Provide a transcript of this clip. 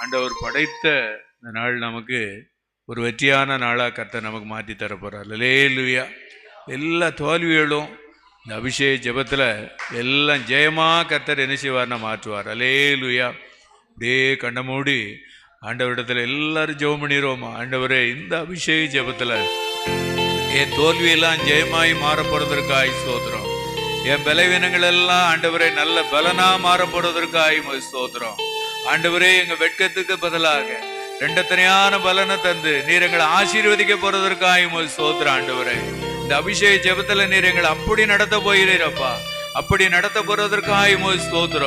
ஆண்டவர் படைத்த இந்த நாள் நமக்கு ஒரு வெற்றியான நாளாக கர்த்தர் நமக்கு மாற்றி தர போகிறார். அல்லேலூயா. எல்லா தோல்விகளும் இந்த அபிஷேக ஜெபத்தில் எல்லாம் ஜெயமாக கர்த்தர் என்ன செய்வார்னா மாற்றுவார். அல்லேலூயா. அப்படியே கண்ண மூடி ஆண்டவரிடத்தில் எல்லாரும் ஜெபம் பண்ணிடுவோமா. ஆண்டவரே, இந்த அபிஷேக ஜெபத்தில் என் தோல்வியெல்லாம் ஜெயமாய் மாற போறதற்காய் ஸ்தோத்திரம். என் பலவீனங்கள் எல்லாம் ஆண்டவரே நல்ல பலனா மாற போறதற்காய் ஸ்தோத்திரம். ஆண்டவரே, எங்க வெட்கத்துக்கு பதிலாக ரெண்டத்தனையான பலனை தந்து நீர் எங்களை ஆசீர்வதிக்க போறதற்காய் ஸ்தோத்திரம். ஆண்டவரே, இந்த அபிஷேக ஜெபத்துல நீர் எங்களை அப்படி நடத்த போகிறீரப்பா. அப்படி நடத்த போறதற்காய் ஸ்தோத்திரம்.